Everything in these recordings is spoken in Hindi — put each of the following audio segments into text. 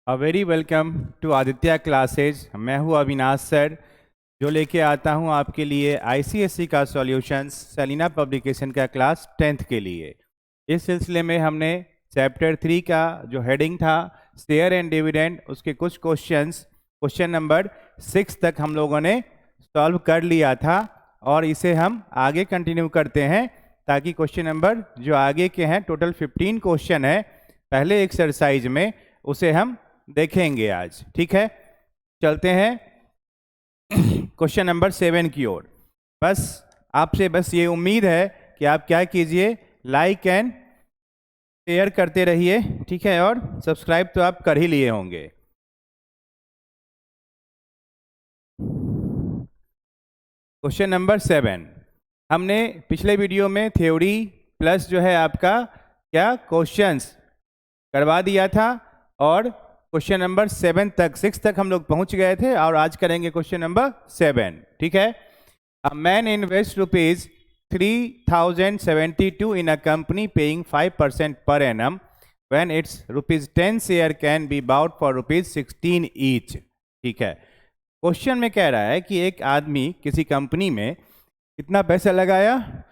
Very welcome to Aditya classes. मैं हूँ अविनाश सर, जो लेके आता हूँ आपके लिए आईसीएसई का सॉल्यूशंस सेलिना पब्लिकेशन का क्लास 10th के लिए। इस सिलसिले में हमने चैप्टर 3 का जो हेडिंग था शेयर एंड डिविडेंड, उसके कुछ क्वेश्चन नंबर 6 तक हम लोगों ने सॉल्व कर लिया था और इसे हम आगे कंटिन्यू करते हैं ताकि क्वेश्चन नंबर जो आगे के हैं, टोटल 15 क्वेश्चन है पहले एक्सरसाइज में, उसे हम देखेंगे आज। ठीक है, चलते हैं क्वेश्चन नंबर 7 की ओर। बस आपसे ये उम्मीद है कि आप क्या कीजिए, लाइक एंड शेयर करते रहिए। ठीक है, और सब्सक्राइब तो आप कर ही लिए होंगे। क्वेश्चन नंबर 7, हमने पिछले वीडियो में थ्योरी प्लस जो है आपका क्या क्वेश्चंस करवा दिया था और क्वेश्चन नंबर 6 तक हम लोग पहुंच गए थे और आज करेंगे क्वेश्चन नंबर 7। ठीक है, a man invest rupees 3072 in a company paying 5% per annum when it's rupees 10 share can be bought for rupees 16 each. ठीक है, क्वेश्चन में कह रहा है कि एक आदमी किसी कंपनी में कितना पैसा लगाया,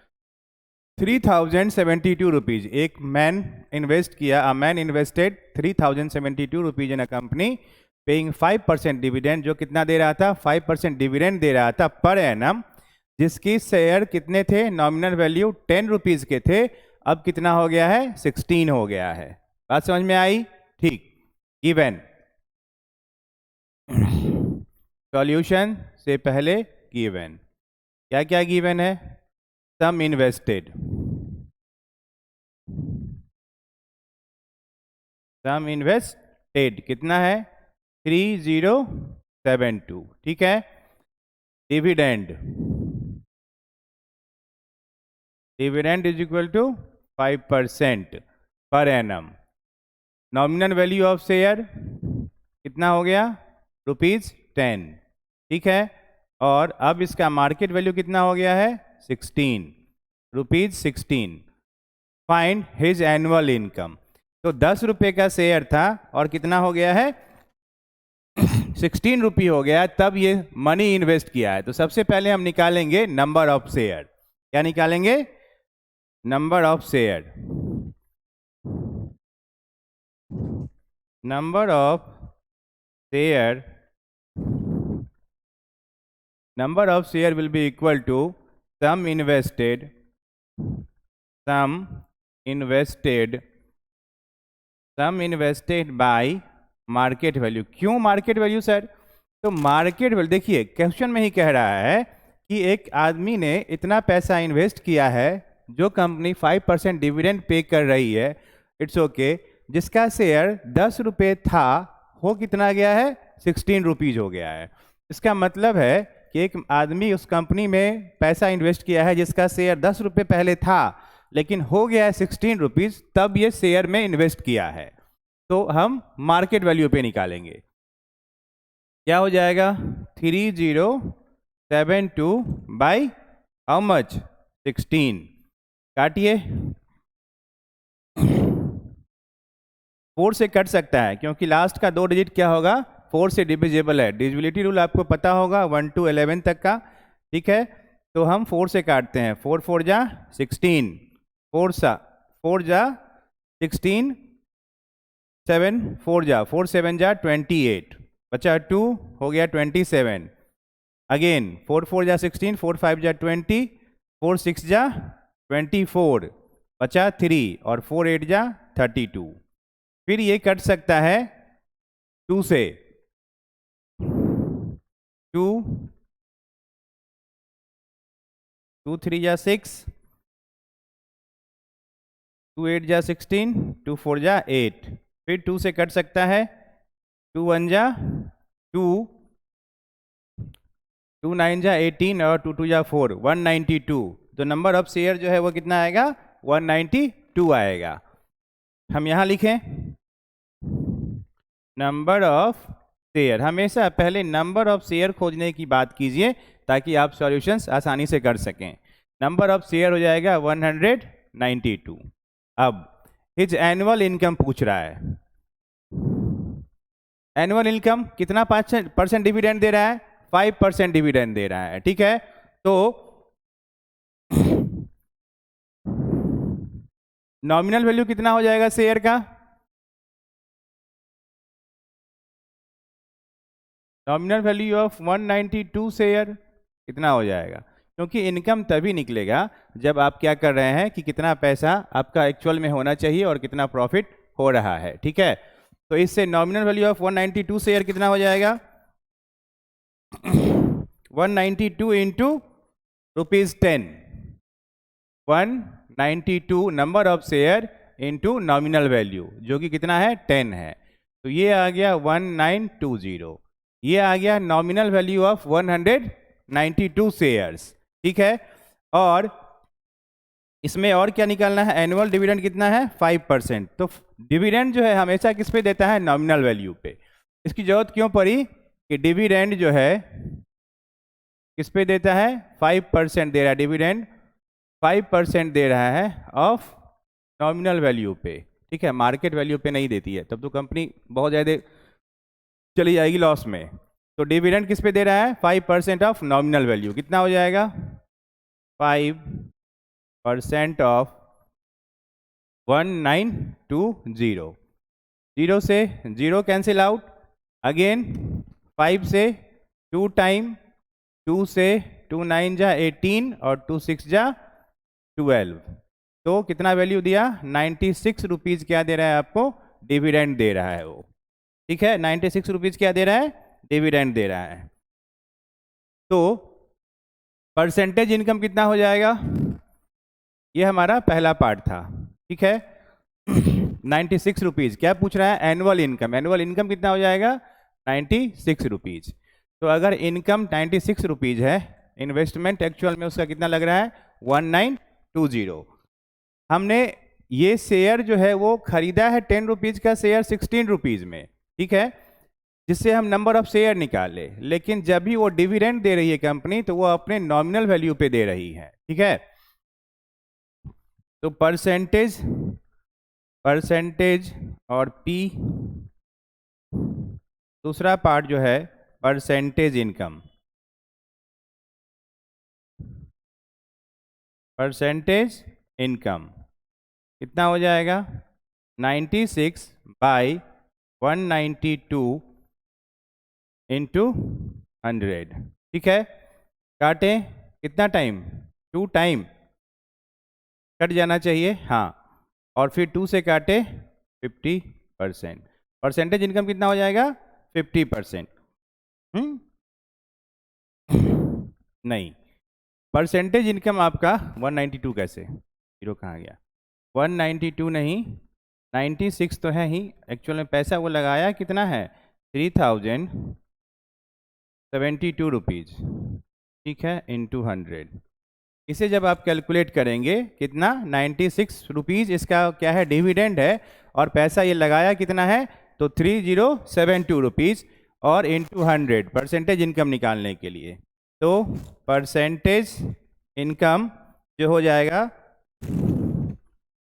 3072 रुपीज। एक मैन इन्वेस्ट किया, a man invested 3072 rupees in a company paying 5% dividend, जो कितना दे रहा था, 5% डिविडेंड दे रहा था पर एनम, जिसकी शेयर कितने थे, नॉमिनल वैल्यू 10 रुपीज के थे, अब कितना हो गया है, 16 हो गया है। बात समझ में आई? ठीक, गिवन सॉल्यूशन से पहले गिवन क्या क्या गिवन है, सम इन्वेस्टेड, सम इन्वेस्टेड कितना है, 3072। ठीक है, dividend, dividend is equal to 5% per annum, nominal value of share कितना हो गया, ₹10। ठीक है, और अब इसका मार्केट वैल्यू कितना हो गया है, 16 rupees 16। Find his annual income, तो 10 रुपये का शेयर था और कितना हो गया है, 16 रुपये हो गया, तब ये मनी इन्वेस्ट किया है। तो सबसे पहले हम निकालेंगे नंबर ऑफ शेयर। क्या निकालेंगे, number of share, number of share, number of share will be equal to sum invested by market value। क्यों मार्केट वैल्यू सर? तो मार्केट वैल्यू देखिए, क्वेश्चन में ही कह रहा है कि एक आदमी ने इतना पैसा इन्वेस्ट किया है, जो कंपनी 5% डिविडेंड पे कर रही है, इट्स ओके, जिसका शेयर 10 रुपये था, हो कितना गया है, 16 रुपीज हो गया है। इसका मतलब है कि एक आदमी उस कंपनी में पैसा इन्वेस्ट किया है जिसका शेयर 10 रुपये पहले था, लेकिन हो गया है 16 रुपीज, तब ये शेयर में इन्वेस्ट किया है। तो हम मार्केट वैल्यू पे निकालेंगे, क्या हो जाएगा, 3072 बाई हाउ मच, 16, काटिए, 4 से कट सकता है क्योंकि लास्ट का 2 डिजिट क्या होगा, 4 से डिविजिबल है। डिविजिबिलिटी रूल आपको पता होगा 1 to 11 तक का। ठीक है, तो हम 4 से काटते हैं, 4 4 जा 16, 4 जा 16, 7 4 जा 4 7 जा 28, बचा 2 हो गया 27, अगेन 4 4 जा 16, 4 5 जा 20, 4 6 जा 24, बचा 3 और 4 8 जा 32। फिर ये कट सकता है 2 से, 2 3 जा 6, 2 8 जा 16, 2 4 जा 8, फिर 2 से कट सकता है, 2 1 जा 2, 2 9 जा 18 और 2 2 जा 4, 192। तो नंबर ऑफ शेयर जो है वो कितना आएगा, 192 आएगा। हम यहाँ लिखें नंबर ऑफ शेयर, हमेशा पहले नंबर ऑफ शेयर खोजने की बात कीजिए ताकि आप सॉल्यूशंस आसानी से कर सकें। नंबर ऑफ शेयर हो जाएगा 192। अब हिज एनुअल इनकम पूछ रहा है। एनुअल इनकम कितना परसेंट डिविडेंड दे रहा है? 5% डिविडेंड दे रहा है, ठीक है। तो नॉमिनल वैल्यू कितना हो जाएगा शेयर का? नॉमिनल वैल्यू ऑफ 192 शेयर कितना हो जाएगा? क्योंकि इनकम तभी निकलेगा जब आप क्या कर रहे हैं कि कितना पैसा आपका एक्चुअल में होना चाहिए और कितना प्रॉफिट हो रहा है, ठीक है। तो इससे नॉमिनल वैल्यू ऑफ 192 शेयर कितना हो जाएगा? 192 into ₹10, 192 number of share into nominal value, जो कि कितना है? 10 है। तो ये आ गया 1920। ये आ गया नॉमिनल वैल्यू ऑफ 192 शेयर्स, ठीक है। और इसमें और क्या निकालना है? एनुअल डिविडेंड कितना है? 5%। तो डिविडेंड जो है हमेशा किस पे देता है? नॉमिनल वैल्यू पे। इसकी जरूरत क्यों पड़ी कि डिविडेंड जो है किस पे देता है? 5% दे रहा है डिविडेंड, 5% दे रहा है ऑफ नॉमिनल वैल्यू पे, ठीक है। मार्केट वैल्यू पे नहीं देती है, तब तो कंपनी बहुत ज़्यादा चली जाएगी लॉस में। तो डिविडेंड किस पे दे रहा है? 5% ऑफ नॉमिनल वैल्यू। कितना हो जाएगा? 5% ऑफ 1920। 0 से 0 कैंसिल आउट, अगेन 5 से 2 टाइम, 2 से 2 9 जा 18 और 2 6 जा 12। तो कितना वैल्यू दिया? 96 रुपीज़ क्या दे रहा है आपको? डिविडेंड दे रहा है वो, ठीक है। 96 रुपीज़ क्या दे रहा है? डिविडेंड दे रहा है। तो परसेंटेज इनकम कितना हो जाएगा? ये हमारा पहला पार्ट था, ठीक है। 96 रुपीज़ क्या पूछ रहा है? Annual income. एनुअल इनकम कितना हो जाएगा? 96 रुपीज़। तो अगर इनकम 96 रुपीज़ है, इन्वेस्टमेंट एक्चुअल में उसका कितना लग रहा है? 1920। हमने ये शेयर जो है वो खरीदा है 10 रुपीज़ का शेयर 16 रुपीज़ में, ठीक है, जिससे हम नंबर ऑफ शेयर निकाले। लेकिन जब भी वो डिविडेंड दे रही है कंपनी, तो वो अपने नॉमिनल वैल्यू पे दे रही है, ठीक है। तो परसेंटेज और पी, दूसरा पार्ट जो है परसेंटेज इनकम। परसेंटेज इनकम कितना हो जाएगा? 96 बाई 192 इंटू 100, ठीक है। काटें कितना टाइम? 2 टाइम कट जाना चाहिए, हाँ। और फिर 2 से काटे 50%। परसेंटेज इनकम कितना हो जाएगा? 50%। नहीं, परसेंटेज इनकम आपका 192 कैसे? 0 कहाँ गया? 192 नहीं, 96 तो है ही। एक्चुअल में पैसा वो लगाया कितना है? 3072 रुपीज़, ठीक है, इंटू 100। इसे जब आप कैलकुलेट करेंगे कितना? 96 रुपीज़ इसका क्या है? डिविडेंड है। और पैसा ये लगाया कितना है? तो 3072 रुपीज़ और इंटू 100 परसेंटेज इनकम निकालने के लिए। तो परसेंटेज इनकम जो हो जाएगा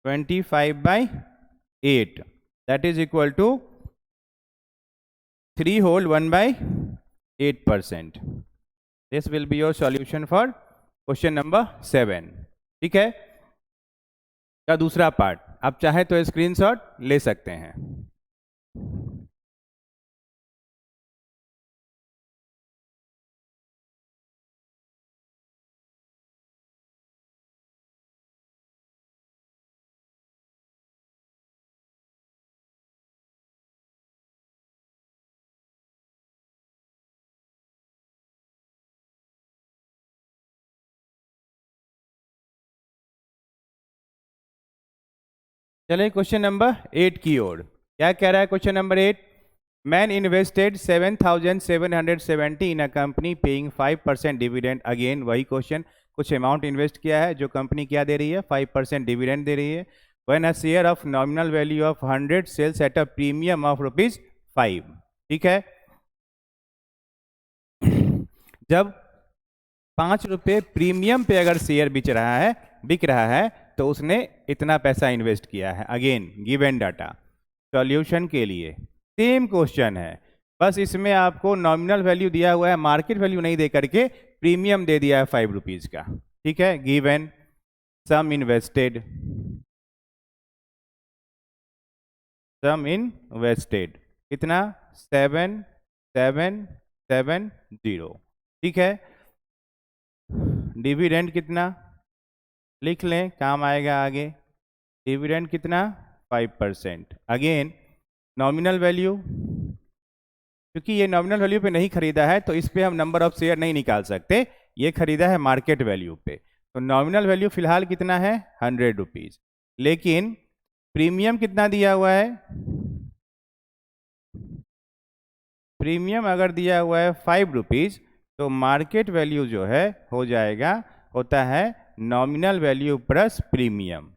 25/8, that is equal to 3 whole 1/8%। This will be your solution for question number 7, ठीक है। का दूसरा पार्ट आप चाहे तो स्क्रीनशॉट ले सकते हैं। चलिए क्वेश्चन नंबर 8 की ओर। क्या कह रहा है question number 8? Man invested 7,770 in a company paying 5% dividend. Again वही क्वेश्चन, कुछ अमाउंट इन्वेस्ट किया है जो कंपनी क्या दे रही है? 5% डिविडेंड दे रही है। When a share of nominal value of 100 sells at a premium of ₹5, ठीक है। जब 5 रुपये प्रीमियम पे अगर शेयर बिक रहा है तो उसने इतना पैसा इन्वेस्ट किया है। अगेन गिवन डाटा सॉल्यूशन के लिए सेम क्वेश्चन है, बस इसमें आपको नॉमिनल वैल्यू दिया हुआ है, मार्केट वैल्यू नहीं दे करके प्रीमियम दे दिया है 5 रुपीज़ का। ठीक है, गिवन सम इन्वेस्टेड, सम इन्वेस्टेड कितना 7770। ठीक है, डिविडेंड कितना लिख लें, काम आएगा आगे। डिविडेंड कितना 5%। अगेन नॉमिनल वैल्यू, क्योंकि ये नॉमिनल वैल्यू पे नहीं खरीदा है तो इस पे हम नंबर ऑफ शेयर नहीं निकाल सकते, ये खरीदा है मार्केट वैल्यू पे। तो नॉमिनल वैल्यू फिलहाल कितना है 100 रुपीज़, लेकिन प्रीमियम कितना दिया हुआ है, प्रीमियम अगर दिया हुआ है 5 रुपीज़ तो मार्केट वैल्यू जो है हो जाएगा, होता है नॉमिनल वैल्यू प्लस प्रीमियम,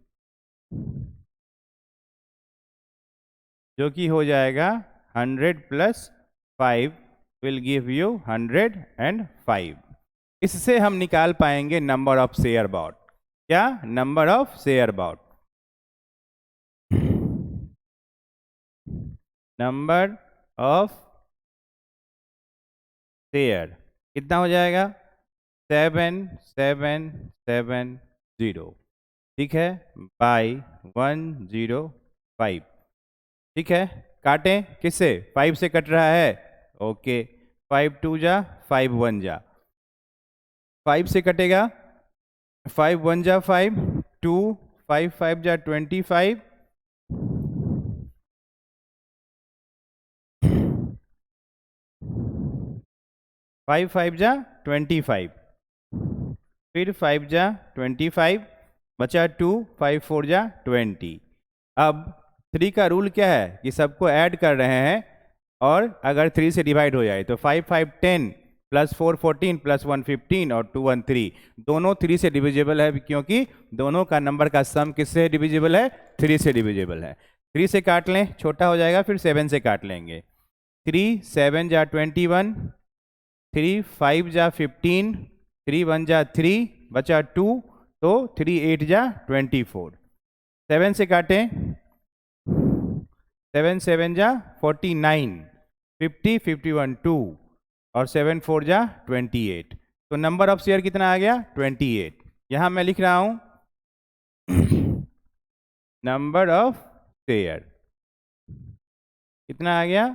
जो कि हो जाएगा 100 प्लस 5 विल गिव यू 105। इससे हम निकाल पाएंगे नंबर ऑफ शेयर बॉट। क्या? Number of share bought. Number of share कितना हो जाएगा 7770। ठीक है, बाई 105। ठीक है, काटें किससे, 5 से कट रहा है, ओके 5 2 जा 5 1 जा, 5 से कटेगा, 5 1 जा 5 2 5 5 जा 25, 5 5 जा 25, फिर 5 जा 25, बचा 2 5 4 जा 20। अब 3 का रूल क्या है कि सबको ऐड कर रहे हैं और अगर 3 से डिवाइड हो जाए तो 5 5 10 प्लस 4 14 प्लस 1 15 और 2 1 3, दोनों 3 से डिविजिबल है, क्योंकि दोनों का नंबर का सम किससे डिविजिबल है, 3 से डिविजिबल है। 3 से काट लें, छोटा हो जाएगा, फिर 7 से काट लेंगे, 3 7 जा 21, 3 5 जा 15, 3 1 जा 3, बचा 2, तो 3 8 जा 24। 7 से काटें, 7 7 जा 49, 50 51 2 और 7 4 जा 28। तो नंबर ऑफ शेयर कितना आ गया 28। यहां मैं लिख रहा हूं नंबर ऑफ शेयर कितना आ गया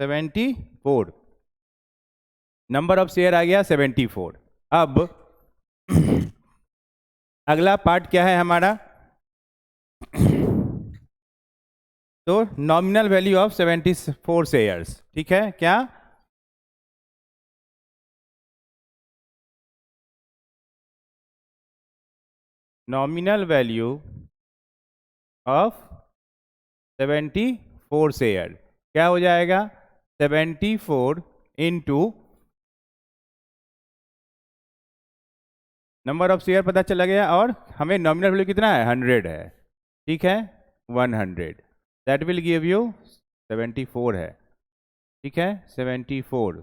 74। नंबर ऑफ शेयर आ गया 74। अब अगला पार्ट क्या है हमारा, तो नॉमिनल वैल्यू ऑफ 74 शेयर्स। ठीक है, क्या नॉमिनल वैल्यू ऑफ 74 शेयर क्या हो जाएगा 74 इंटू नंबर ऑफ शेयर पता चला गया, और हमें नॉमिनल वैल्यू कितना है 100 है। ठीक है, 100 दैट विल गिव यू 74 है। ठीक है, 74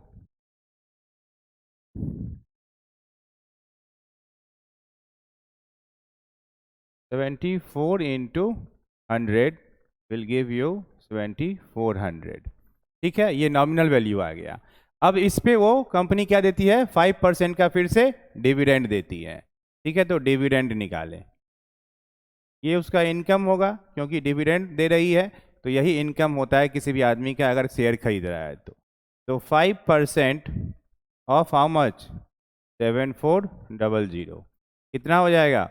74 इंटू 100 विल गिव यू 7400। ठीक है, ये नॉमिनल वैल्यू आ गया। अब इस पे वो कंपनी क्या देती है 5% का फिर से डिविडेंड देती है। ठीक है, तो डिविडेंड निकालें, ये उसका इनकम होगा, क्योंकि डिविडेंड दे रही है तो यही इनकम होता है किसी भी आदमी का अगर शेयर खरीद रहा है तो 5% ऑफ हाउ मच 7400 कितना हो जाएगा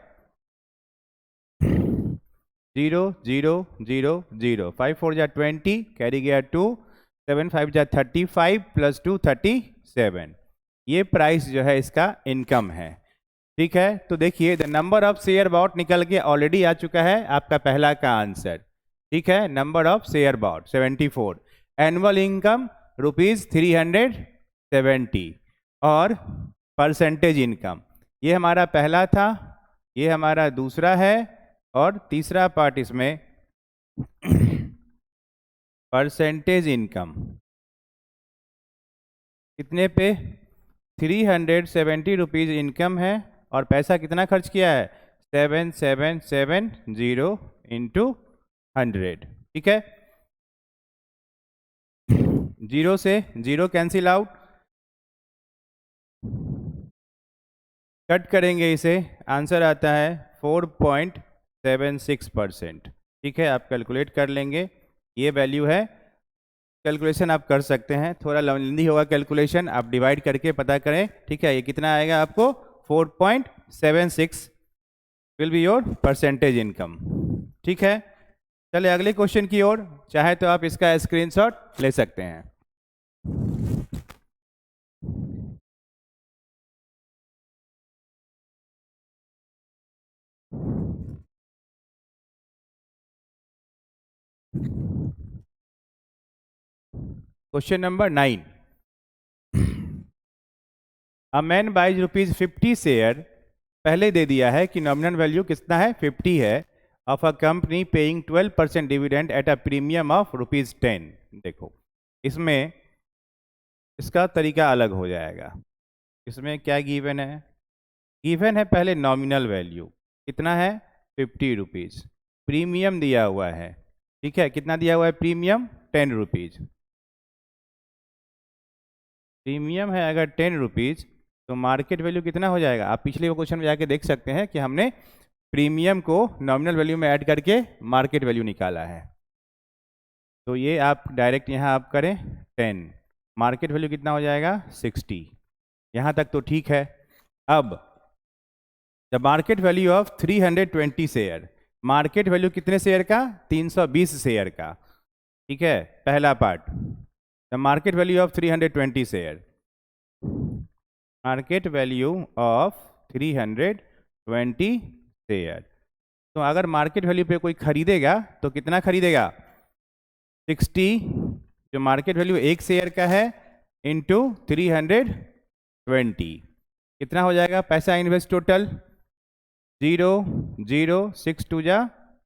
0 0 0 0, 5 4 जा 20, कैरी गया 2, 7 5 जा 35 प्लस 2 37। ये प्राइस जो है इसका इनकम है। ठीक है, तो देखिए the number of share bought निकल के ऑलरेडी आ चुका है आपका पहला का आंसर। ठीक है, number of share bought 74, annual income ₹370 और परसेंटेज इनकम ये हमारा पहला था, ये हमारा दूसरा है, और तीसरा पार्ट इसमें परसेंटेज इनकम कितने पे 370 रुपीज़ इनकम है, और पैसा कितना खर्च किया है 7770 इंटू 100, ठीक है। जीरो से जीरो कैंसिल आउट, कट करेंगे इसे, आंसर आता है 4.76%, ठीक है। आप कैलकुलेट कर लेंगे, ये वैल्यू है। कैलकुलेशन आप कर सकते हैं, थोड़ा लेंदी होगा कैलकुलेशन, आप डिवाइड करके पता करें, ठीक है। ये कितना आएगा आपको, 4.76 will be your percentage income, ठीक है। चले अगले क्वेश्चन की ओर, चाहे तो आप इसका स्क्रीनशॉट ले सकते हैं। Question number 9, a man buys ₹50 share, पहले दे दिया है कि नॉमिनल वैल्यू कितना है, 50 है, of a company paying 12% dividend eight a premium of ₹10। देखो इसमें इसका तरीका अलग हो जाएगा। इसमें क्या गिवन है, गिवन है पहले नॉमिनल वैल्यू कितना है, ₹50, प्रीमियम दिया हुआ है, ठीक है। कितना दिया हुआ है प्रीमियम, ₹10। प्रीमियम है अगर ₹10, तो मार्केट वैल्यू कितना हो जाएगा, आप पिछले क्वेश्चन में जाके देख सकते हैं कि हमने प्रीमियम को नॉमिनल वैल्यू में ऐड करके मार्केट वैल्यू निकाला है। तो ये आप डायरेक्ट यहाँ आप करें 10, मार्केट वैल्यू कितना हो जाएगा 60, यहाँ तक तो ठीक है। अब the market value of 320 share, market value कितने शेयर का, 320 शेयर का, ठीक है। पहला part, the market value of 320 share, market value of 320 share. तो अगर मार्केट वैल्यू पे कोई खरीदेगा तो कितना खरीदेगा, 60, जो मार्केट वैल्यू एक शेयर का है, इंटू 320, कितना हो जाएगा पैसा इन्वेस्ट टोटल, 0 0 6 2 जा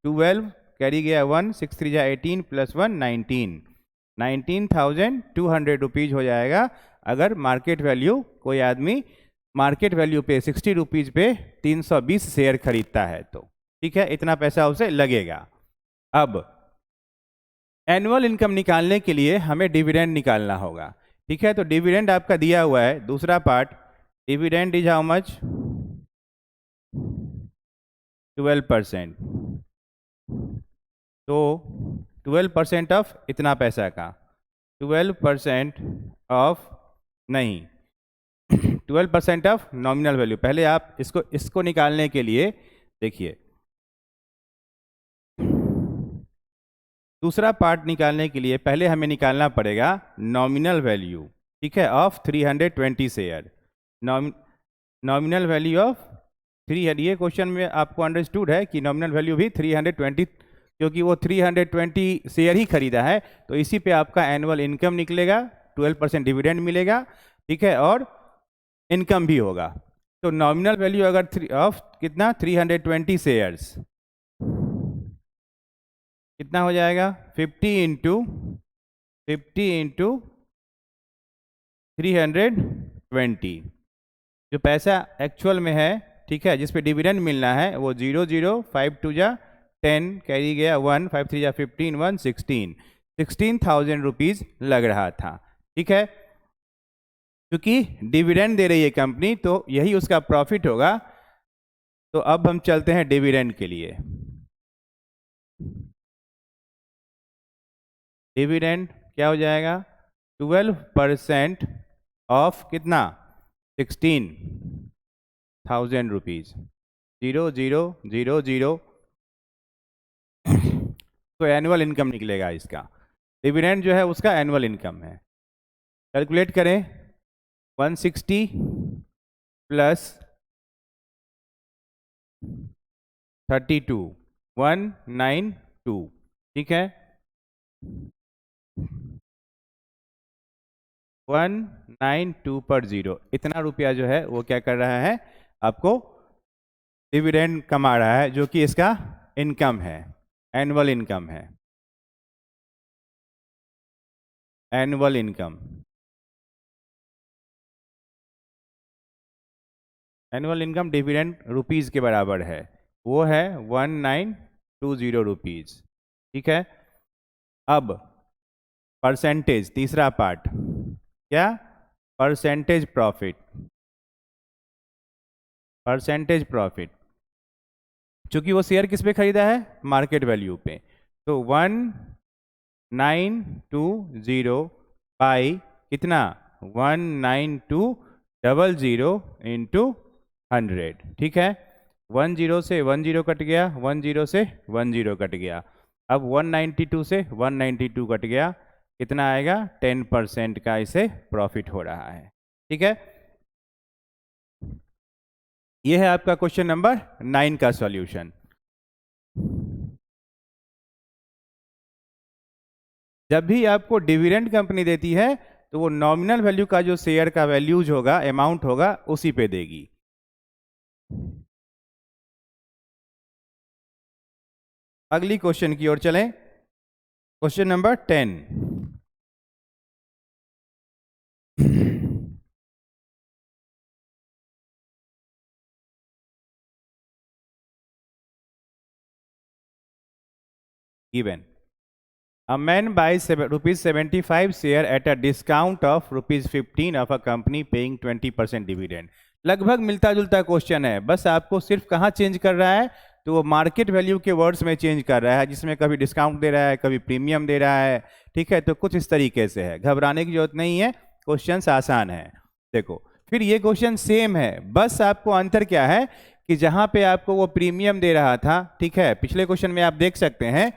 12, कैरी गया 1, 6 3 जा 18 प्लस 1 19, 19,200 हो जाएगा। अगर मार्केट वैल्यू कोई आदमी मार्केट वैल्यू पे 60 रुपीज़ पे 320 शेयर खरीदता है तो, ठीक है, इतना पैसा उसे लगेगा। अब एनुअल इनकम निकालने के लिए हमें डिविडेंड निकालना होगा, ठीक है। तो डिविडेंड आपका दिया हुआ है, दूसरा part, dividend is how much, 12%, तो 12% ऑफ इतना पैसा का, 12% ऑफ नहीं 12% ऑफ नॉमिनल वैल्यू। पहले आप इसको निकालने के लिए देखिए, दूसरा पार्ट निकालने के लिए पहले हमें निकालना पड़ेगा नॉमिनल वैल्यू, ठीक है, of 320 share, nominal value of 300। ये क्वेश्चन में आपको अंडरस्टूड है कि नॉमिनल वैल्यू भी 320, क्योंकि वो 320 शेयर ही खरीदा है, तो इसी पे आपका एनुअल इनकम निकलेगा, 12% डिविडेंड मिलेगा, ठीक है, और इनकम भी होगा। तो नॉमिनल वैल्यू अगर ऑफ कितना 320 शेयर्स, कितना हो जाएगा 50 इंटू 320, जो पैसा एक्चुअल में है, ठीक है, जिस पे डिविडेंड मिलना है वो 0 0 5 2 जा 10, कैरी गया 1, 5 3 जा 15, 1 16,000 रुपीज़ लग रहा था, ठीक है। क्योंकि डिविडेंड दे रही है कंपनी तो यही उसका प्रॉफिट होगा। तो अब हम चलते हैं डिविडेंड के लिए। डिविडेंड क्या हो जाएगा, 12% ऑफ कितना 16,000 रुपीज़, 0 0 0 0, तो एनुअल इनकम निकलेगा इसका। डिविडेंड जो है उसका एनुअल इनकम है, कैलकुलेट करें, 160 प्लस 32 192, ठीक है, 192 पर 0, इतना रुपया जो है वो क्या कर रहा है, आपको डिविडेंड कमा रहा है, जो कि इसका इनकम है, एनुअल इनकम है, annual income. Annual income dividend rupees के बराबर है, वो है 1920 रुपीज़। ठीक है, अब परसेंटेज, तीसरा पार्ट क्या, परसेंटेज प्रॉफिट। परसेंटेज प्रॉफिट, चूंकि वो शेयर किस पे खरीदा है, मार्केट वैल्यू पे, तो 1920 बाई कितना, 1920 इंटू 100। ठीक है, 10 से 10 कट गया, 10 से 10 कट गया, अब 192 से 192 कट गया, कितना आएगा, 10% का इसे प्रॉफिट हो रहा है। ठीक है, ये है आपका क्वेश्चन नंबर 9 का सॉल्यूशन। जब भी आपको डिविडेंड कंपनी देती है तो वो नॉमिनल वैल्यू का जो शेयर का वैल्यूज होगा, अमाउंट होगा, उसी पे देगी। अगली क्वेश्चन की ओर चलें, question number 10। given a man buys ₹75 share at a discount of ₹15 of a company paying 20% dividend। लगभग मिलता जुलता क्वेश्चन है, बस आपको सिर्फ कहाँ चेंज कर रहा है, तो वो मार्केट वैल्यू के वर्ड्स में चेंज कर रहा है, जिसमें कभी डिस्काउंट दे रहा है, कभी प्रीमियम दे रहा है। ठीक है, तो कुछ इस तरीके से है, घबराने की जरूरत नहीं है, क्वेश्चन आसान है। देखो, फिर ये क्वेश्चन सेम है, बस आपको अंतर क्या है कि जहां पे आपको वो प्रीमियम दे रहा था, ठीक है, पिछले क्वेश्चन में आप देख सकते हैं,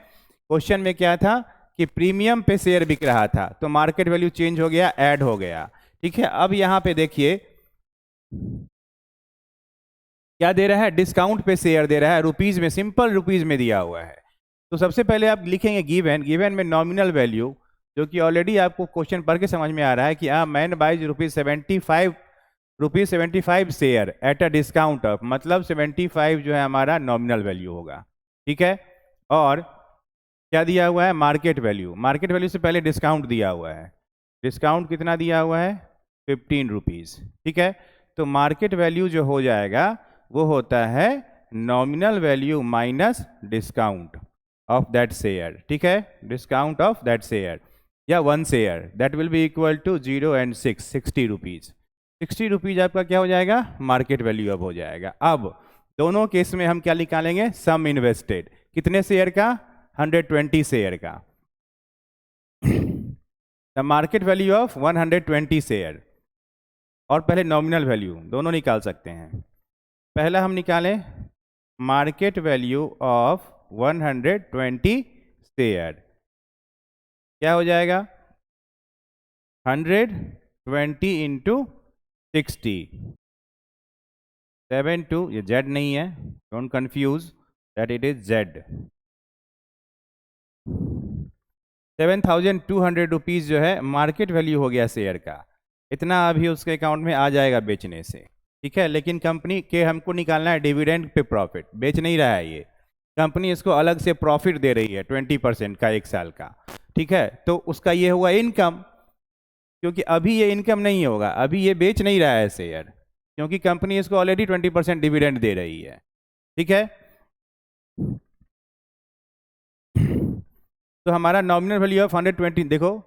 क्वेश्चन में क्या था कि प्रीमियम पे शेयर बिक रहा था, तो मार्केट वैल्यू चेंज हो गया, ऐड हो गया। ठीक है, अब यहां पे देखिए क्या दे रहा है, डिस्काउंट पे शेयर दे रहा है, रुपीज में, सिंपल रुपीज में दिया हुआ है। तो सबसे पहले आप लिखेंगे गिवन, गिवन में नॉमिनल वैल्यू, जो कि ऑलरेडी आपको क्वेश्चन पढ़ के समझ में आ रहा है कि man buys ₹75 share at a discount of, मतलब 75 जो है हमारा नॉमिनल वैल्यू होगा। ठीक है, और क्या दिया हुआ है, मार्केट वैल्यू, मार्केट वैल्यू से पहले डिस्काउंट दिया हुआ है, डिस्काउंट कितना दिया हुआ है, 15 रुपीज़। ठीक है, तो मार्केट वैल्यू जो हो जाएगा वो होता है nominal value minus discount of that share. ठीक है, डिस्काउंट ऑफ दैट शेयर या one share, that will be equal to 0 and 6, 60 rupees. 60 rupees आपका क्या हो जाएगा, मार्केट वैल्यू अब हो जाएगा। अब दोनों केस में हम क्या निकालेंगे, सम इन्वेस्टेड, कितने शेयर का, 120 शेयर का, the market value of 120 share, और पहले नॉमिनल वैल्यू, दोनों निकाल सकते हैं। पहला हम निकालें मार्केट वैल्यू ऑफ 120 शेयर, क्या हो जाएगा, 120 इंटू 60, 72, ये जेड नहीं है, don't confuse that it is Z. 7,200 rupees जो है मार्केट वैल्यू हो गया शेयर का, इतना अभी उसके अकाउंट में आ जाएगा बेचने से। ठीक है, लेकिन कंपनी के हमको निकालना है डिविडेंड पे प्रॉफिट, बेच नहीं रहा है ये, कंपनी इसको अलग से प्रॉफिट दे रही है 20% का, 1 साल का। ठीक है, तो उसका ये हुआ इनकम, क्योंकि अभी ये इनकम नहीं होगा, अभी ये बेच नहीं रहा है शेयर, क्योंकि कंपनी इसको ऑलरेडी 20% डिविडेंड दे रही है। ठीक है, तो हमारा नॉमिनल वैल्यू ऑफ 120, देखो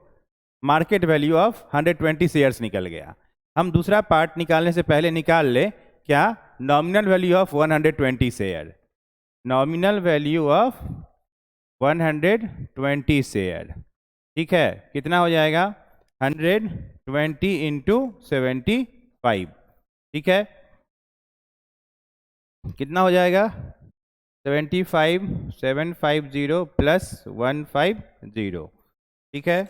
मार्केट वैल्यू ऑफ 120 शेयर्स निकल गया। हम दूसरा पार्ट निकालने से पहले निकाल ले क्या, nominal value of 120 share, nominal value of 120 share. ठीक है, कितना हो जाएगा, 120 इंटू 75। ठीक है, कितना हो जाएगा, 75, 750 प्लस 150। ठीक है,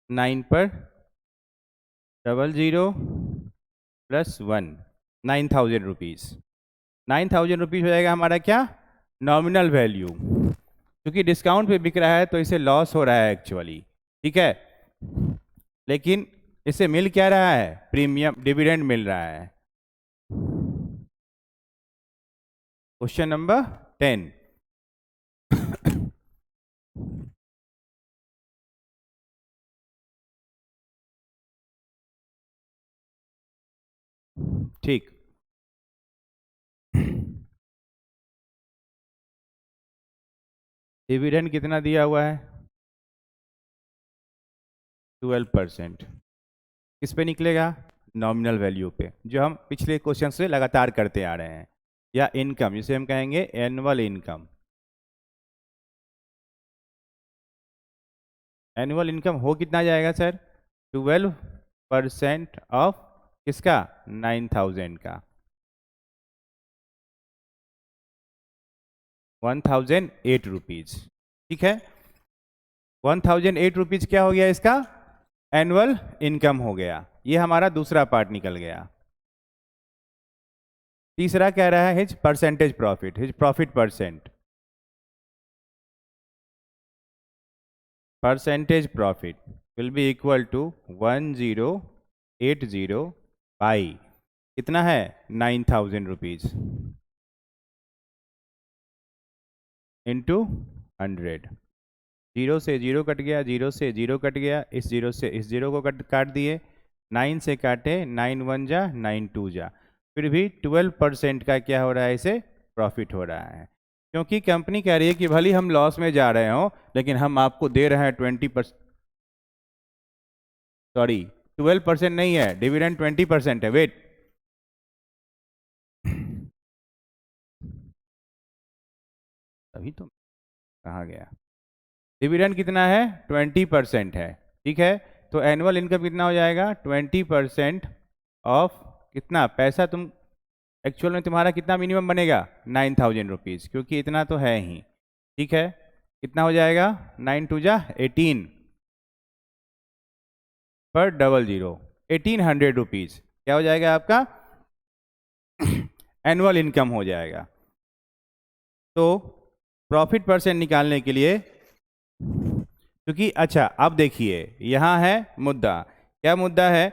9 पर 00 प्लस 1, 9,000 रुपीज़। 9,000 रुपीज़ हो जाएगा हमारा क्या, नॉमिनल वैल्यू, क्योंकि डिस्काउंट पे बिक रहा है तो इसे लॉस हो रहा है एक्चुअली। ठीक है, लेकिन इसे मिल क्या रहा है, प्रीमियम, डिविडेंड मिल रहा है। Question number 10। ठीक, डिविडेंड कितना दिया हुआ है? 12%। किस पे निकलेगा? नॉमिनल वैल्यू पे, जो हम पिछले क्वेश्चन से लगातार करते आ रहे हैं, या इनकम जिसे हम कहेंगे एनुअल इनकम। एनुअल इनकम हो कितना जाएगा सर? 12% ऑफ किसका? 9000 का, 1008 रुपीज। ठीक है, 1008 रुपीज क्या हो गया इसका? एनुअल इनकम हो गया। ये हमारा दूसरा पार्ट निकल गया। तीसरा कह रहा है his percentage profit, his profit percent, percentage profit will be equal to 1080 by कितना है? 9000 रुपीज इंटू 100। जीरो से जीरो कट गया, जीरो से जीरो कट गया, इस जीरो से इस जीरो को काट दिए, 9 से काटे, 9 1 जा 9 2 जा, फिर भी 12% का क्या हो रहा है? इसे प्रॉफिट हो रहा है। क्योंकि कंपनी कह रही है कि भले हम लॉस में जा रहे हो लेकिन हम आपको दे रहे हैं 20%, सॉरी 12% नहीं है, डिविडेंड 20% है। वेट, अभी तो कहाँ गया? डिविडेंड कितना है? 20% है। ठीक है, तो एनुअल इनकम कितना हो जाएगा? 20% ऑफ कितना पैसा तुम एक्चुअल में तुम्हारा कितना मिनिमम बनेगा? 9000 रुपीज़, क्योंकि इतना तो है ही। ठीक है, कितना हो जाएगा? 9 2 जा 18 पर 00, 1800 रुपीज़ क्या हो जाएगा आपका? एनुअल इनकम हो जाएगा। तो प्रॉफिट परसेंट निकालने के लिए, क्योंकि अच्छा अब देखिए यहाँ है मुद्दा। क्या मुद्दा है?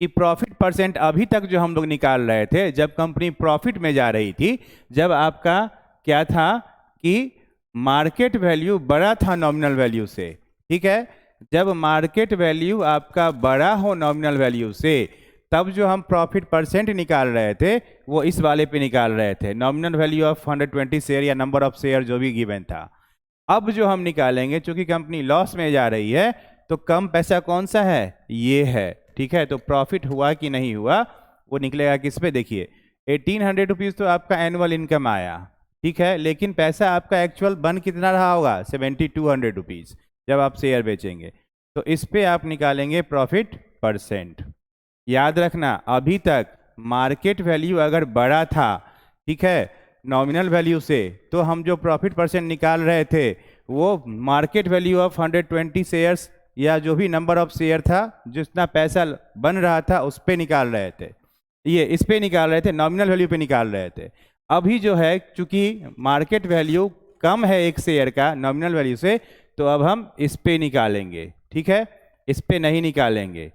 कि प्रॉफिट परसेंट अभी तक जो हम लोग निकाल रहे थे, जब कंपनी प्रॉफिट में जा रही थी, जब आपका क्या था कि मार्केट वैल्यू बड़ा था नॉमिनल वैल्यू से। ठीक है, जब मार्केट वैल्यू आपका बड़ा हो नॉमिनल वैल्यू से, तब जो हम प्रॉफिट परसेंट निकाल रहे थे वो इस वाले पे निकाल रहे थे, नॉमिनल वैल्यू ऑफ 120 शेयर या नंबर ऑफ शेयर जो भी गिवन था। अब जो हम निकालेंगे, चूंकि कंपनी लॉस में जा रही है, तो कम पैसा कौन सा है? ये है। ठीक है, तो प्रॉफिट हुआ कि नहीं हुआ वो निकलेगा किस पे? देखिए 1800 रुपीज़ तो आपका एनुअल इनकम आया। ठीक है, लेकिन पैसा आपका एक्चुअल बन कितना रहा होगा? 7200 रुपीज़ जब आप शेयर बेचेंगे। तो इस पे आप निकालेंगे प्रॉफिट परसेंट। याद रखना, अभी तक मार्केट वैल्यू अगर बड़ा था, ठीक है, नॉमिनल वैल्यू से, तो हम जो प्रॉफिट परसेंट निकाल रहे थे वो मार्केट वैल्यू ऑफ 120 शेयर्स या जो भी नंबर ऑफ शेयर था, जितना पैसा बन रहा था उस पे निकाल रहे थे। ये इस पे निकाल रहे थे, नॉमिनल वैल्यू पे निकाल रहे थे। अभी जो है चूंकि मार्केट वैल्यू कम है एक शेयर का नॉमिनल वैल्यू से, तो अब हम इस पे निकालेंगे। ठीक है, इस पे नहीं निकालेंगे।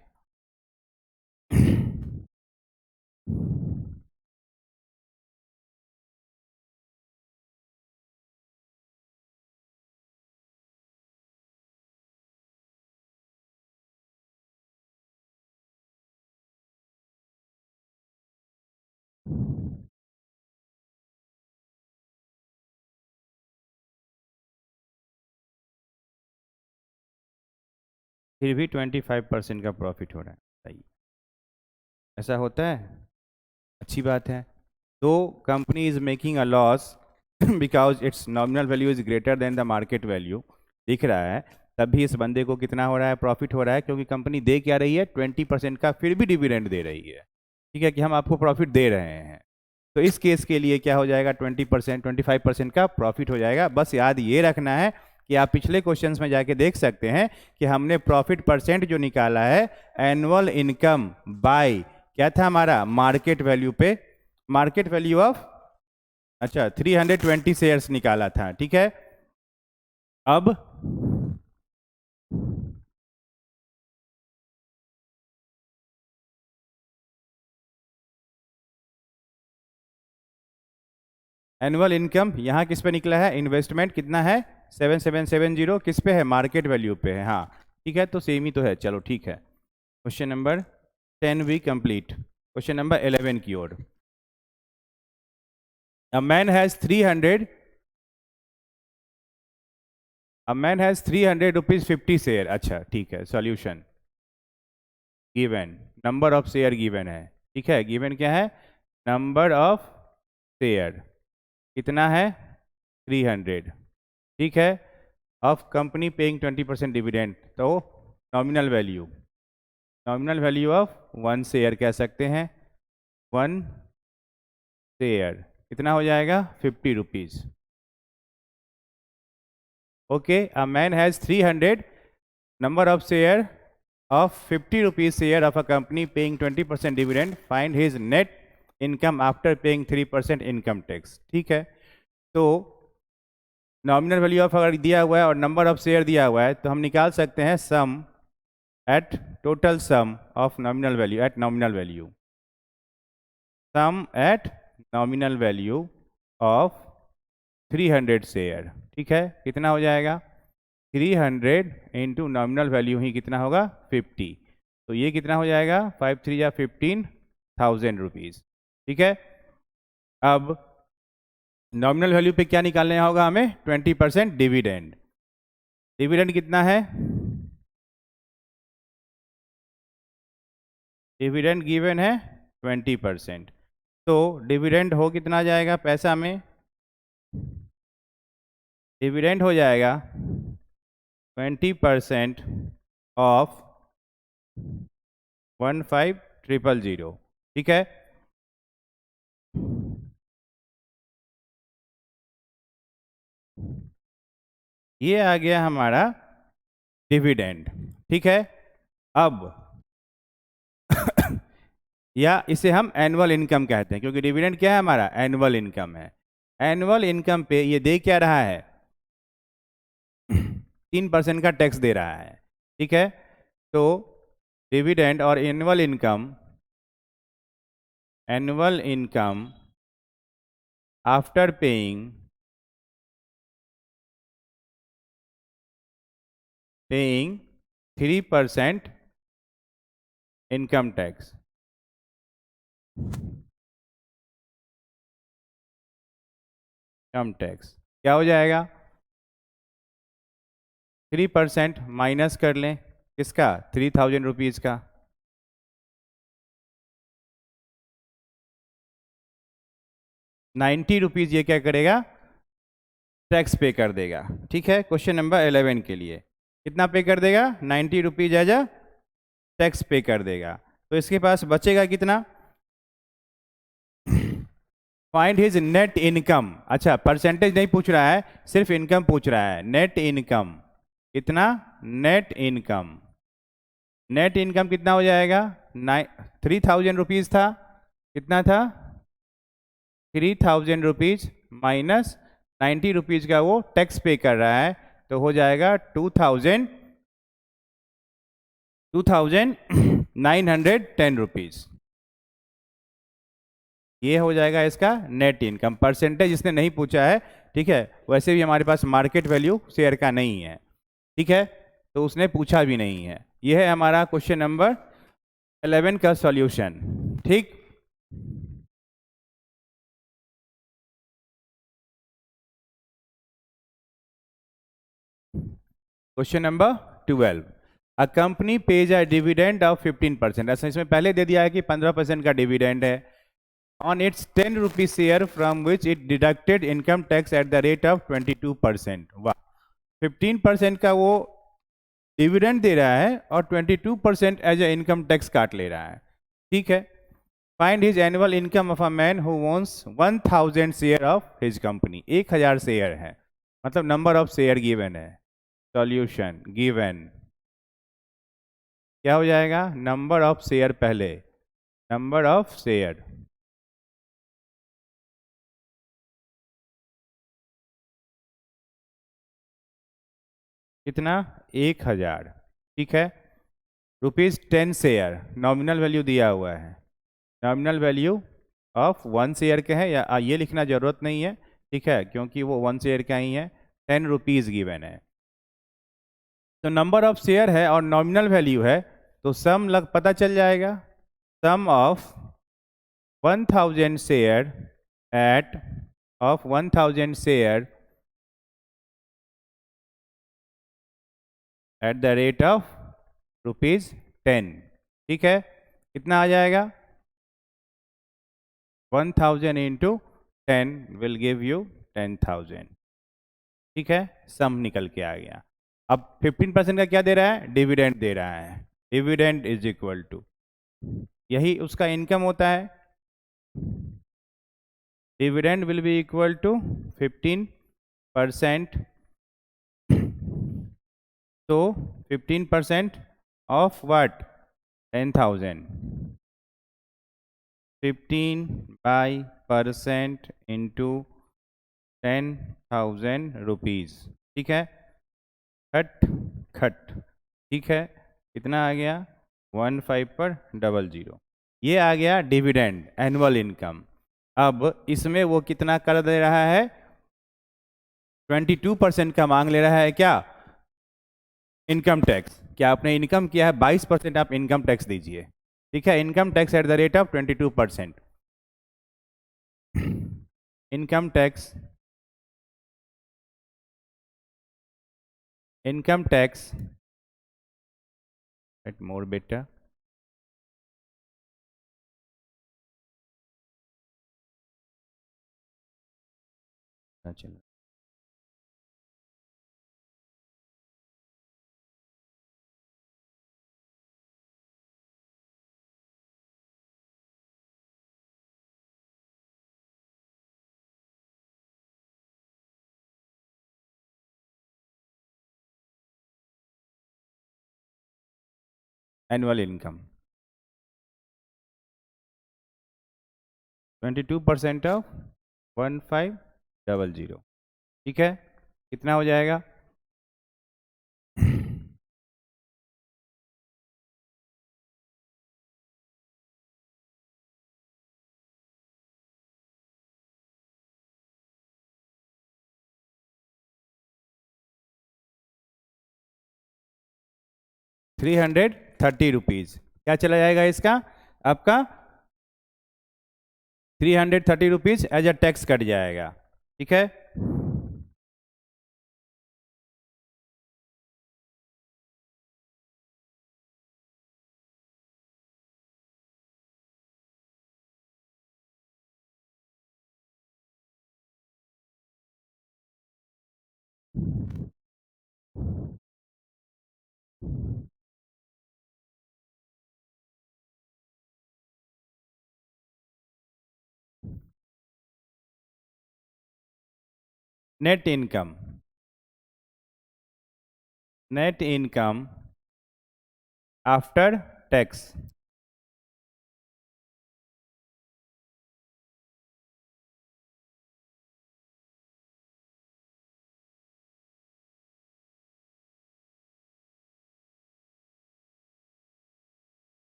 फिर भी 25% का प्रॉफिट हो रहा है। सही, ऐसा होता है? अच्छी बात है। तो company is making a loss because it's nominal value is greater than the market value, दिख रहा है, तब भी इस बंदे को कितना हो रहा है? प्रॉफिट हो रहा है, क्योंकि कंपनी दे क्या रही है? 20% का फिर भी डिविडेंड दे रही है। ठीक है, कि हम आपको प्रॉफिट दे रहे हैं। तो इस केस के लिए क्या हो जाएगा? 20%, 25% का प्रॉफिट हो जाएगा। बस याद ये रखना है कि आप पिछले क्वेश्चंस में जाके देख सकते हैं कि हमने प्रॉफिट परसेंट जो निकाला है एनुअल इनकम बाय क्या था हमारा? मार्केट वैल्यू पे, मार्केट वैल्यू ऑफ अच्छा 320 शेयर्स निकाला था। ठीक है, अब एनुअल इनकम यहाँ किस पे निकला है? इन्वेस्टमेंट कितना है? 7770, किस पे है? मार्केट वैल्यू पे है। हाँ ठीक है, तो सेम ही तो है। चलो ठीक है, question number 10 we complete. Question number 11 की ओर। A man has 300 a man has 300 rupees 50 share. अच्छा ठीक है, solution given, number of share given है। ठीक है, गिवन क्या है? नंबर ऑफ शेयर कितना है? 300। ठीक है, ऑफ कंपनी पेइंग 20% डिविडेंड, तो nominal value, nominal value of 1 share कह सकते हैं। 1 शेयर कितना हो जाएगा? 50 rupees. Okay, a man has 300 number of share of 50 rupees share of a company paying 20% dividend, find his net income after paying 3% income tax। ठीक है, तो नॉमिनल वैल्यू ऑफ अगर दिया हुआ है और नंबर ऑफ शेयर दिया हुआ है तो हम निकाल सकते हैं sum at total sum of nominal value at nominal value, sum at nominal value of 300 share. ठीक है, कितना हो जाएगा? 300 इंटू नॉमिनल वैल्यू ही कितना होगा? 50। तो ये कितना हो जाएगा? 5 3 या 15,000 रुपीज़। ठीक है, अब नॉमिनल वैल्यू पे क्या निकालना होगा हमें? 20% डिविडेंड। डिविडेंड कितना है? डिविडेंड गिवन है 20%, तो डिविडेंड हो कितना जाएगा पैसा में? डिविडेंड हो जाएगा 20% ऑफ 15,000। ठीक है, ये आ गया हमारा डिविडेंड। ठीक है, अब या इसे हम एनुअल इनकम कहते हैं, क्योंकि डिविडेंड क्या है हमारा? एनुअल इनकम है। एनुअल इनकम पे ये दे क्या रहा है? 3% का टैक्स दे रहा है। ठीक है, तो डिविडेंड और annual income after paying 3% income tax. Income tax क्या हो जाएगा? 3% माइनस कर लें किसका? 3,000 रुपीज़ का। 90 रुपीज़ ये क्या करेगा? टैक्स पे कर देगा। ठीक है, क्वेश्चन नंबर 11 के लिए कितना पे कर देगा? 90 रुपीज़ एज अ टैक्स पे कर देगा। तो इसके पास बचेगा कितना? Find his net income. अच्छा, परसेंटेज नहीं पूछ रहा है, सिर्फ इनकम पूछ रहा है। नेट इनकम कितना? नेट इनकम, नेट इनकम कितना हो जाएगा? 3,000 रुपीज़ था, कितना था? 3,000 रुपीज़ माइनस 90 रुपीज़ का वो टैक्स पे कर रहा है, तो हो जाएगा 2,910 रुपीज़। ये हो जाएगा इसका नेट इनकम। परसेंटेज इसने नहीं पूछा है। ठीक है, वैसे भी हमारे पास मार्केट वैल्यू शेयर का नहीं है। ठीक है, तो उसने पूछा भी नहीं है। ये है हमारा क्वेश्चन नंबर 11 का सॉल्यूशन। ठीक, question number 12, a company pays a dividend of 15%। ऐसा इसमें पहले दे दिया है कि 15% का डिविडेंड है on its 10 rupees share from which it deducted income tax at the rate of 22%। वाह, 15% का वो डिविडेंड दे रहा है और 22% एज ए इनकम टैक्स काट ले रहा है। ठीक है, find his annual income of a man who owns 1,000 share of his company. 1,000 share है, मतलब नंबर ऑफ शेयर गिवन है। सॉल्यूशन गिवन क्या हो जाएगा? नंबर ऑफ शेयर पहले, नंबर ऑफ शेयर कितना? 1,000। ठीक है, ₹10 शेयर नॉमिनल वैल्यू दिया हुआ है। नॉमिनल वैल्यू ऑफ 1 शेयर के है, या ये लिखना जरूरत नहीं है। ठीक है, क्योंकि वो 1 शेयर का ही है। 10 रुपीज़ गिवन है, तो नंबर ऑफ शेयर है और नॉमिनल वैल्यू है, तो सम लग पता चल जाएगा। Sum of 1,000 share at of 1,000 share at the rate of ₹10। ठीक है, कितना आ जाएगा? 1000 इंटू 10 विल गिव यू 10,000। ठीक है, सम निकल के आ गया। अब 15% का क्या दे रहा है? डिविडेंड दे रहा है। डिविडेंड इज इक्वल टू, यही उसका इनकम होता है। Dividend will be equal to 15%, तो 15% ऑफ व्हाट? 10,000। 15% into 10,000 rupees. ठीक है, खट खट। ठीक है, कितना आ गया? 15 पर 00। ये आ गया डिविडेंड, एनुअल इनकम। अब इसमें वो कितना कर दे रहा है? 22% का मांग ले रहा है। क्या? Income tax. क्या आपने इनकम किया है? 22% आप इनकम टैक्स दीजिए। ठीक है, income tax at the rate of 22%। Income tax, income tax at more better, चलो एनुअल इनकम 22% ऑफ 1500। ठीक है, कितना हो जाएगा? 330 रुपीज़। क्या चला जाएगा इसका? आपका 330 रुपीज़ एज अ टैक्स कट जाएगा। ठीक है, net income, net income after tax.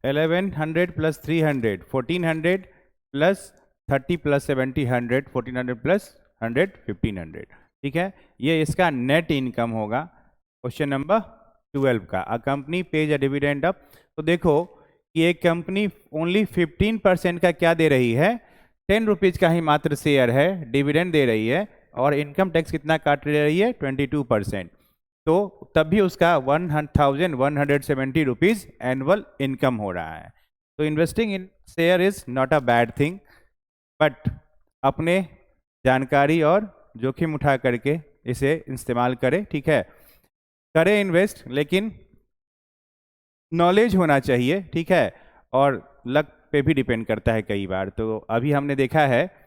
$1100 plus 300, 1400 plus 30 plus 70, 100, 1400 plus 100, 1500। ठीक है, ये इसका नेट इनकम होगा। क्वेश्चन नंबर 12 का, a company pays a dividend of. तो देखो कि एक कंपनी ओनली 15% का क्या दे रही है? 10 रुपीज़ का ही मात्र शेयर है, डिविडेंड दे रही है, और इनकम टैक्स कितना काट रही है? 22%। तो तब भी उसका 1170 रुपीज़ एनुअल इनकम हो रहा है। तो investing in share is not a bad thing, but अपने जानकारी और जोखिम उठा करके इसे इस्तेमाल करें। ठीक है, करें इन्वेस्ट, लेकिन नॉलेज होना चाहिए। ठीक है, और लक पे भी डिपेंड करता है कई बार। तो अभी हमने देखा है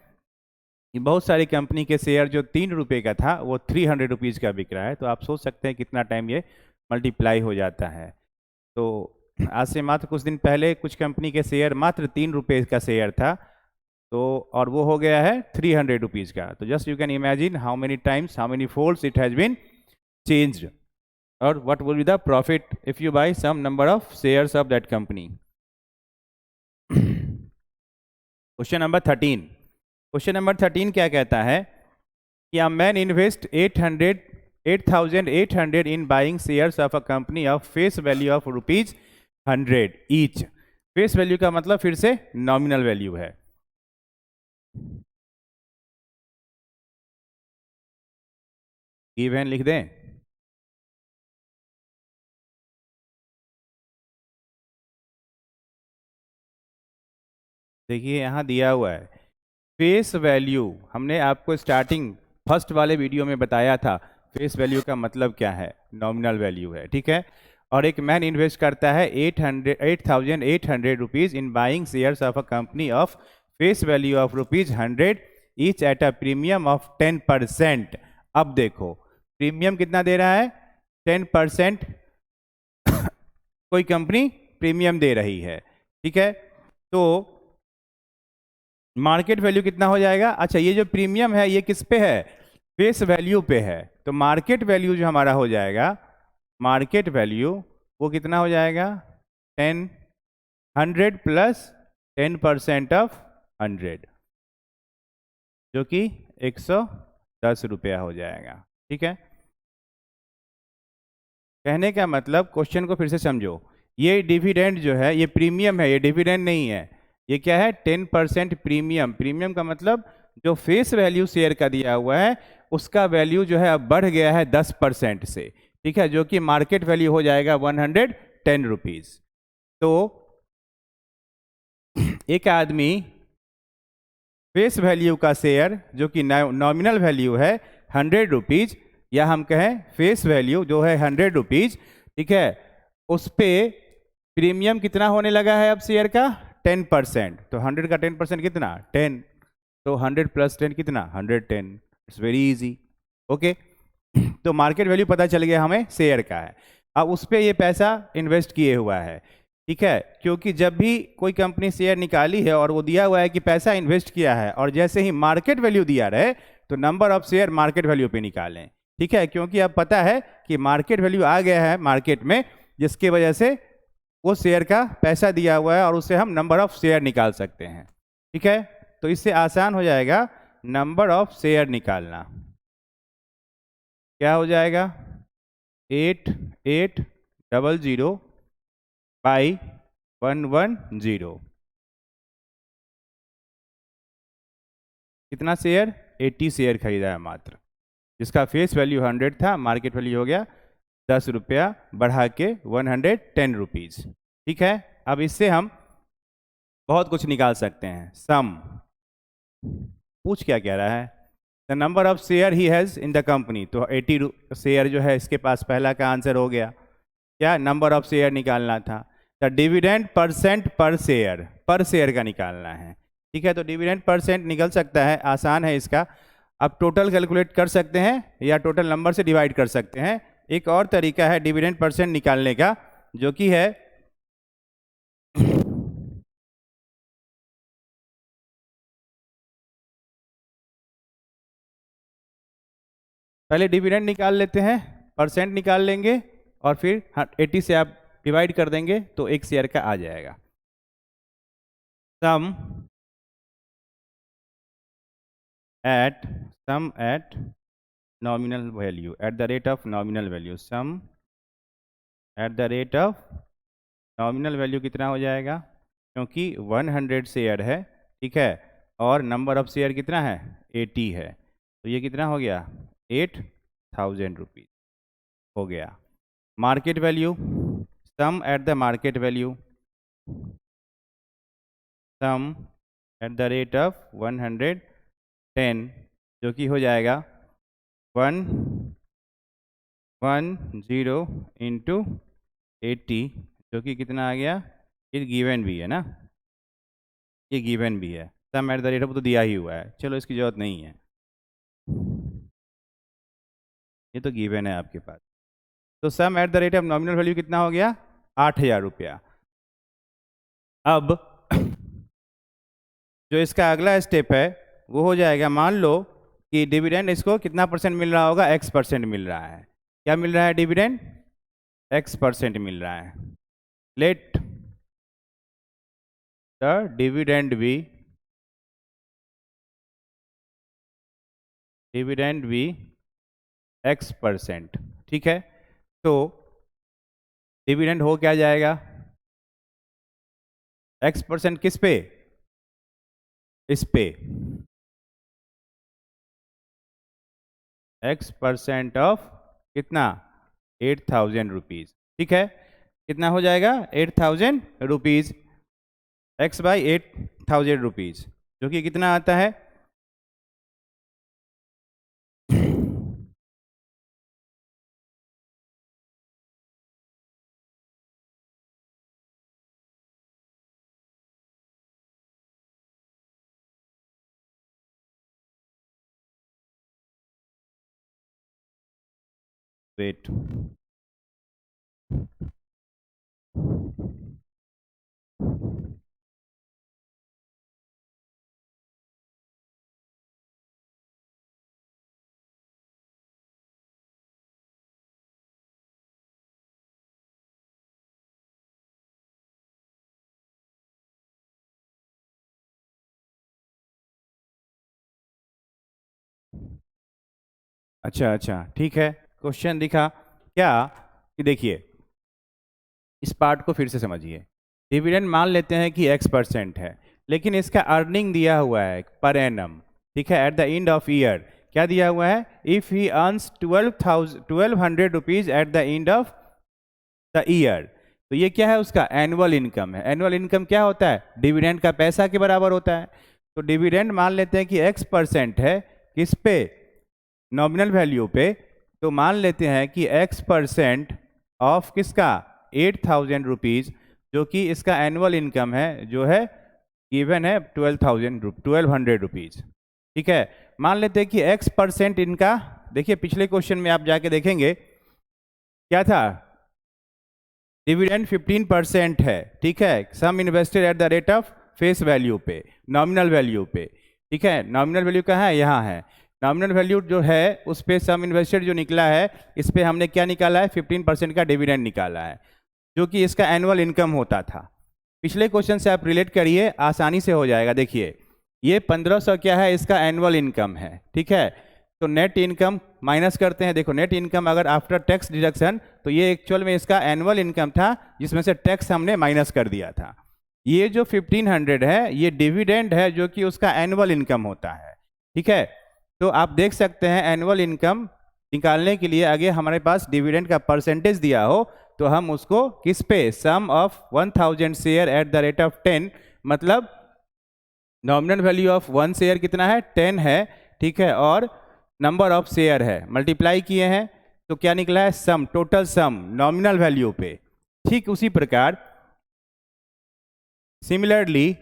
कि बहुत सारी कंपनी के शेयर जो 3 रुपये का था वो 300 रुपीज़ का बिक रहा है। तो आप सोच सकते हैं कितना टाइम ये मल्टीप्लाई हो जाता है। तो आज से मात्र कुछ दिन पहले कुछ कंपनी के शेयर मात्र 3 रुपये का शेयर था, तो और वो हो गया है 300 रुपीज़ का। तो just you can imagine how many times, how many folds it has been changed, और what will be the profit if you buy some number of shares of that company. Question number 13। Question number 13 क्या कहता है कि a man invest 8,800 in buying shares of a company of face value of ₹100 each. Face value का मतलब फिर से नॉमिनल वैल्यू है। गिवन लिख दें। देखिए यहाँ दिया हुआ है फेस वैल्यू। हमने आपको स्टार्टिंग फर्स्ट वाले वीडियो में बताया था फेस वैल्यू का मतलब क्या है, नॉमिनल वैल्यू है, ठीक है। और एक मैन इन्वेस्ट करता है 8,800 rupees in buying shares of a company of face value of ₹100 each eight a premium of 10%। अब देखो प्रीमियम कितना दे रहा है, 10%। कोई कंपनी प्रीमियम दे रही है, ठीक है। तो मार्केट वैल्यू कितना हो जाएगा, अच्छा ये जो प्रीमियम है ये किस पे है, फेस वैल्यू पे है। तो मार्केट वैल्यू जो हमारा हो जाएगा, मार्केट वैल्यू वो कितना हो जाएगा, 100 प्लस 10% ऑफ 100 जो कि 110 रुपया हो जाएगा, ठीक है। कहने का मतलब, क्वेश्चन को फिर से समझो, ये डिविडेंड जो है ये प्रीमियम है, ये डिविडेंड नहीं है। ये क्या है, 10% प्रीमियम। प्रीमियम का मतलब जो फेस वैल्यू शेयर का दिया हुआ है उसका वैल्यू जो है अब बढ़ गया है 10% से, ठीक है, जो कि मार्केट वैल्यू हो जाएगा 110 रुपीज। तो एक आदमी फेस वैल्यू का शेयर जो कि नॉमिनल वैल्यू है 100 रुपीज, या हम कहें फेस वैल्यू जो है 100 रुपीज, ठीक है, उस पे प्रीमियम कितना होने लगा है अब शेयर का, 10%। तो 100 का 10% कितना, 10। तो 100 प्लस 10 कितना, 110। It's very easy, okay. तो मार्केट वैल्यू पता चल गया हमें शेयर का है। अब उस पर ये पैसा इन्वेस्ट किए हुआ है, ठीक है, क्योंकि जब भी कोई कंपनी शेयर निकाली है और वो दिया हुआ है कि पैसा इन्वेस्ट किया है, और जैसे ही मार्केट वैल्यू दिया रहे तो number of share market value पे निकालें, ठीक है, क्योंकि अब पता है कि मार्केट वैल्यू आ गया है मार्केट में, जिसकी वजह से वो शेयर का पैसा दिया हुआ है और उससे हम नंबर ऑफ शेयर निकाल सकते हैं, ठीक है। तो इससे आसान हो जाएगा नंबर ऑफ शेयर निकालना। क्या हो जाएगा, 8800 बाई 110। कितना शेयर, 80 शेयर खरीदा है मात्र, जिसका फेस वैल्यू 100 था, मार्केट वैल्यू हो गया 10 रुपया बढ़ा के 110 रुपीज, ठीक है। अब इससे हम बहुत कुछ निकाल सकते हैं। सम पूछ क्या कह रहा है, the number of share he has in the company. तो 80 शेयर जो है इसके पास पहला का आंसर हो गया। क्या, नंबर ऑफ शेयर निकालना था। द डिविडेंड परसेंट पर शेयर का निकालना है, ठीक है। तो डिविडेंड परसेंट निकल सकता है, आसान है इसका। अब टोटल कैलकुलेट कर सकते हैं या टोटल नंबर से डिवाइड कर सकते हैं। एक और तरीका है डिविडेंड परसेंट निकालने का, जो कि है पहले डिविडेंड निकाल लेते हैं, परसेंट निकाल लेंगे और फिर 80 से आप डिवाइड कर देंगे तो एक शेयर का आ जाएगा। Sum at nominal value, at the rate of nominal value, sum at the rate of nominal value कितना हो जाएगा, क्योंकि 100 शेयर है, ठीक है, और नंबर ऑफ शेयर कितना है, 80 है, तो ये कितना हो गया, 8000 रुपीज हो गया। Market value, sum at the market value, sum at the rate of 110, जो कि हो जाएगा 110 इंटू 80, जो कि कितना आ गया, ये गिवन भी है ना, ये गिवन भी है। सम एट द रेट ऑफ तो दिया ही हुआ है, चलो इसकी जरूरत नहीं है, ये तो गिवन है आपके पास। तो sum at the rate of nominal value कितना हो गया, 8000 रुपया। अब जो इसका अगला स्टेप है वो हो जाएगा, मान लो कि डिविडेंड इसको कितना परसेंट मिल रहा होगा, x% मिल रहा है। क्या मिल रहा है डिविडेंड, x% मिल रहा है। लेट द डिविडेंड भी x%, ठीक है। तो डिविडेंड हो क्या जाएगा, x% किस पे? इस पे x% ऑफ कितना? 8,000 रुपीज। ठीक है, कितना हो जाएगा? 8,000 रुपीज x बाई 8,000 रुपीज, जो कि कितना आता है? वेट, अच्छा, ठीक है। क्वेश्चन दिखा क्या कि देखिए, इस पार्ट को फिर से समझिए। डिविडेंड मान लेते हैं कि x% है, लेकिन इसका अर्निंग दिया हुआ है पर एनम। ठीक है, at the end of year क्या दिया हुआ है? If he earns 1200 rupees at the end of the year, तो ये क्या है? उसका एनुअल इनकम है। एनुअल इनकम क्या होता है? डिविडेंड का पैसा के बराबर होता है। तो डिविडेंड मान लेते हैं कि x% है, किस पे? नॉमिनल वैल्यू पे। तो मान लेते हैं कि x% ऑफ किसका? 8,000 रुपीज, जो कि इसका एनुअल इनकम है, जो है गिवन है 1200 रुपीज। ठीक है, मान लेते हैं कि x% इनका, देखिए पिछले क्वेश्चन में आप जाके देखेंगे क्या था? डिविडेंड 15% है। ठीक है, sum invested at the rate of face value पे, नॉमिनल वैल्यू पे। ठीक है, नॉमिनल वैल्यू कहाँ है? यहाँ है। नॉमिनल वैल्यू जो है उस पे सम इन्वेस्टेड जो निकला है, इस पे हमने क्या निकाला है? 15% का डिविडेंड निकाला है, जो कि इसका एनुअल इनकम होता था। पिछले क्वेश्चन से आप रिलेट करिए, आसानी से हो जाएगा। देखिए, ये 1500 क्या है? इसका एनुअल इनकम है। ठीक है, तो नेट इनकम माइनस करते हैं। देखो, नेट इनकम अगर आफ्टर टैक्स डिडक्शन, तो ये एक्चुअल में इसका एनुअल इनकम था, जिसमें से टैक्स हमने माइनस कर दिया था। ये जो 1500 है, ये डिविडेंड है, जो कि उसका एनुअल इनकम होता है। ठीक है, तो आप देख सकते हैं एनुअल इनकम निकालने के लिए आगे हमारे पास डिविडेंड का परसेंटेज दिया हो, तो हम उसको किस पे? Sum of 1000 share at the rate of 10, मतलब नॉमिनल वैल्यू ऑफ 1 शेयर कितना है? 10 है। ठीक है, और नंबर ऑफ शेयर है, मल्टीप्लाई किए हैं, तो क्या निकला है? सम, टोटल सम नॉमिनल वैल्यू पे। ठीक उसी प्रकार सिमिलरली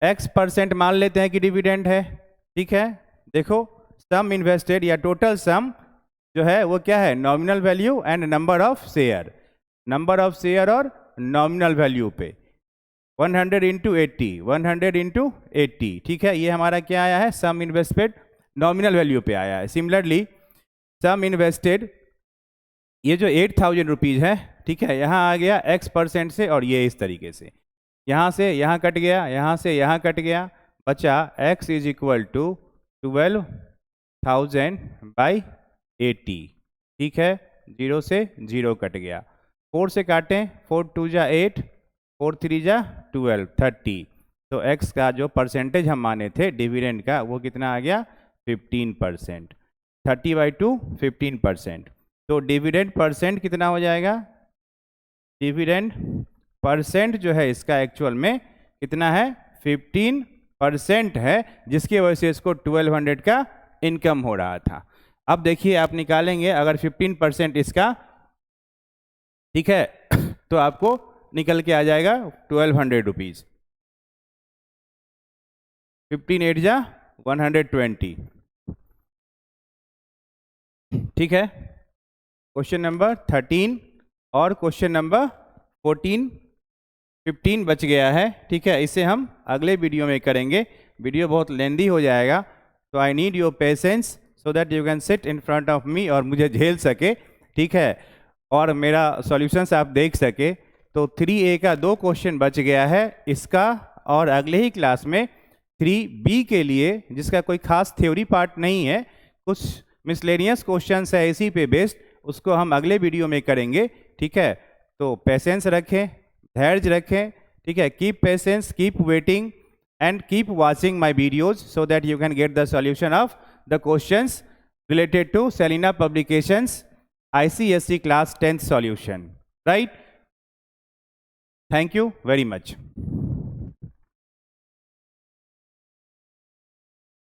x% मान लेते हैं कि डिविडेंड है। ठीक है, देखो, सम इन्वेस्टेड या टोटल सम जो है वो क्या है? Nominal value and number of share, number of share और नॉमिनल वैल्यू पे 100 इंटू 80, 100 इंटू 80। ठीक है, ये हमारा क्या आया है? सम इन्वेस्टेड नॉमिनल वैल्यू पे आया है। सिमिलरली सम इन्वेस्टेड, ये जो 8,000 रुपीज है, ठीक है, यहाँ आ गया x% से, और ये इस तरीके से यहाँ से यहाँ कट गया, यहाँ से यहाँ कट गया, बचा x is equal to 12,000 by 80। ठीक है, 0 से 0 कट गया, 4 से काटें, 4 2 जा 8, 4 3 जा 12, 30। तो x का जो परसेंटेज हम माने थे डिविडेंड का, वो कितना आ गया? 15%। 30/2 15%। तो डिविडेंड परसेंट कितना हो जाएगा? डिविडेंड परसेंट जो है इसका एक्चुअल में कितना है? 15% है, जिसकी वजह से इसको 1200 का इनकम हो रहा था। अब देखिए, आप निकालेंगे अगर 15% इसका, ठीक है, तो आपको निकल के आ जाएगा 1200 रुपीज। 15 8 जा 120। ठीक है, क्वेश्चन नंबर 13 और क्वेश्चन नंबर 14 15 बच गया है। ठीक है, इसे हम अगले वीडियो में करेंगे, वीडियो बहुत लेंदी हो जाएगा, तो I need your patience so that you can sit in front of me और मुझे झेल सके। ठीक है, और मेरा सॉल्यूशंस आप देख सके। तो 3A का 2 क्वेश्चन बच गया है इसका, और अगले ही क्लास में 3B के लिए, जिसका कोई खास थ्योरी पार्ट नहीं है, कुछ मिसलेनियस क्वेश्चंस है इसी पे बेस्ड, उसको हम अगले वीडियो में करेंगे। ठीक है, तो पेशेंस रखें, धैर्य रखें, ठीक है, keep patience, keep waiting and keep watching my videos so that you can get the solution of the questions related to Selena Publications ICSE class 10th solution, right? Thank you very much.